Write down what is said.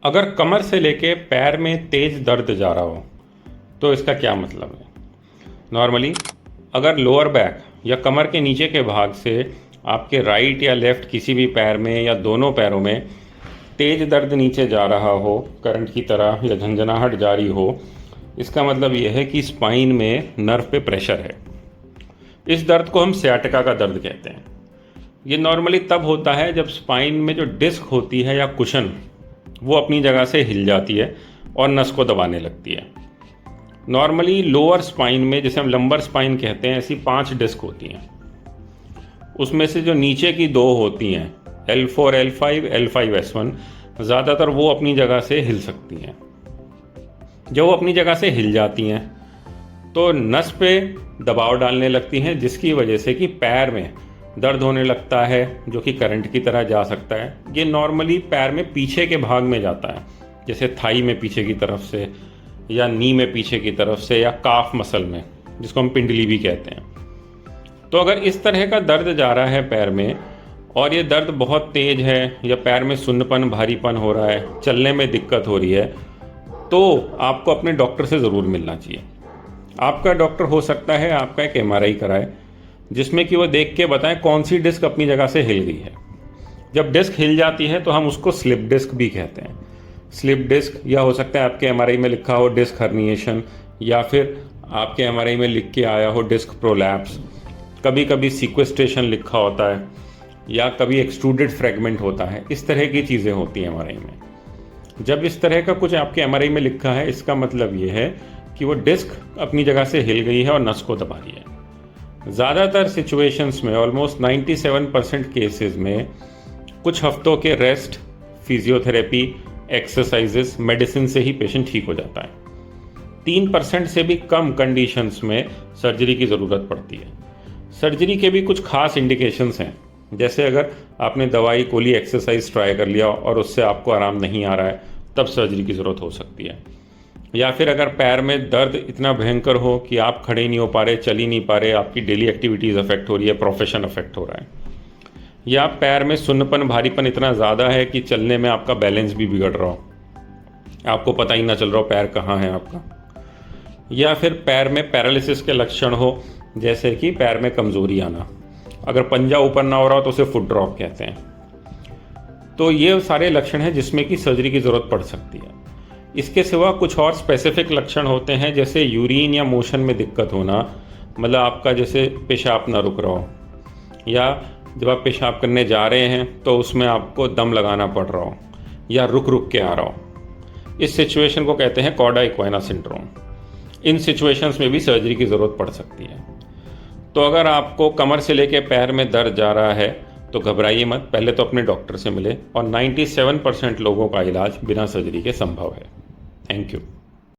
अगर कमर से लेके पैर में तेज दर्द जा रहा हो तो इसका क्या मतलब है। नॉर्मली अगर लोअर बैक या कमर के नीचे के भाग से आपके राइट या लेफ़्ट किसी भी पैर में या दोनों पैरों में तेज दर्द नीचे जा रहा हो, करंट की तरह या झंझनाहट जारी हो, इसका मतलब यह है कि स्पाइन में नर्व पे प्रेशर है। इस दर्द को हम सियाटिका का दर्द कहते हैं। ये नॉर्मली तब होता है जब स्पाइन में जो डिस्क होती है या कुशन वो अपनी जगह से हिल जाती है और नस को दबाने लगती है। नॉर्मली लोअर स्पाइन में, जिसे हम लंबर स्पाइन कहते हैं, ऐसी 5 डिस्क होती हैं। उसमें से जो नीचे की 2 होती हैं L4 L5 L5 S1, ज़्यादातर वो अपनी जगह से हिल सकती हैं। जब वो अपनी जगह से हिल जाती हैं तो नस पे दबाव डालने लगती हैं, जिसकी वजह से कि पैर में दर्द होने लगता है, जो कि करंट की तरह जा सकता है। ये नॉर्मली पैर में पीछे के भाग में जाता है, जैसे थाई में पीछे की तरफ से, या नी में पीछे की तरफ से, या काफ मसल में, जिसको हम पिंडली भी कहते हैं। तो अगर इस तरह का दर्द जा रहा है पैर में और ये दर्द बहुत तेज है, या पैर में सुन्नपन भारीपन हो रहा है, चलने में दिक्कत हो रही है, तो आपको अपने डॉक्टर से ज़रूर मिलना चाहिए। आपका डॉक्टर हो सकता है आपका एक MRI कराए, जिसमें कि वो देख के बताएं कौन सी डिस्क अपनी जगह से हिल गई है। जब डिस्क हिल जाती है तो हम उसको स्लिप डिस्क भी कहते हैं। स्लिप डिस्क, या हो सकता है आपके MRI में लिखा हो डिस्क हर्निएशन, या फिर आपके MRI में लिख के आया हो डिस्क प्रोलैप्स। कभी कभी सीक्वेस्ट्रेशन लिखा होता है, या कभी एक्सट्रूडेड फ्रेगमेंट होता है। इस तरह की चीज़ें होती हैं MRI में। जब इस तरह का कुछ आपके MRI में लिखा है, इसका मतलब ये है कि वो डिस्क अपनी जगह से हिल गई है और नस को दबा रही है। ज़्यादातर सिचुएशंस में, ऑलमोस्ट 97% केसेस में, कुछ हफ्तों के रेस्ट, फिजियोथेरेपी, एक्सरसाइजेस, मेडिसिन से ही पेशेंट ठीक हो जाता है। 3% से भी कम कंडीशंस में सर्जरी की ज़रूरत पड़ती है। सर्जरी के भी कुछ खास इंडिकेशंस हैं, जैसे अगर आपने दवाई, कोई एक्सरसाइज ट्राई कर लिया और उससे आपको आराम नहीं आ रहा है, तब सर्जरी की ज़रूरत हो सकती है। या फिर अगर पैर में दर्द इतना भयंकर हो कि आप खड़े नहीं हो पा रहे, चल ही नहीं पा रहे, आपकी डेली एक्टिविटीज़ अफेक्ट हो रही है, प्रोफेशन अफेक्ट हो रहा है, या पैर में सुन्नपन भारीपन इतना ज़्यादा है कि चलने में आपका बैलेंस भी बिगड़ रहा हो, आपको पता ही ना चल रहा हो पैर कहाँ है आपका, या फिर पैर में पैरालिसिस के लक्षण हो, जैसे कि पैर में कमज़ोरी आना, अगर पंजा ऊपर ना हो रहा हो तो उसे फुट ड्रॉप कहते हैं। तो ये सारे लक्षण हैं जिसमें कि सर्जरी की ज़रूरत पड़ सकती है। इसके सिवा कुछ और स्पेसिफिक लक्षण होते हैं, जैसे यूरिन या मोशन में दिक्कत होना, मतलब आपका जैसे पेशाब ना रुक रहा हो, या जब आप पेशाब करने जा रहे हैं तो उसमें आपको दम लगाना पड़ रहा हो, या रुक रुक के आ रहा हो। इस सिचुएशन को कहते हैं कॉर्डा इक्वाइना सिंड्रोम। इन सिचुएशंस में भी सर्जरी की ज़रूरत पड़ सकती है। तो अगर आपको कमर से लेके पैर में दर्द जा रहा है तो घबराइए मत, पहले तो अपने डॉक्टर से मिले, और 97% लोगों का इलाज बिना सर्जरी के संभव है। Thank you.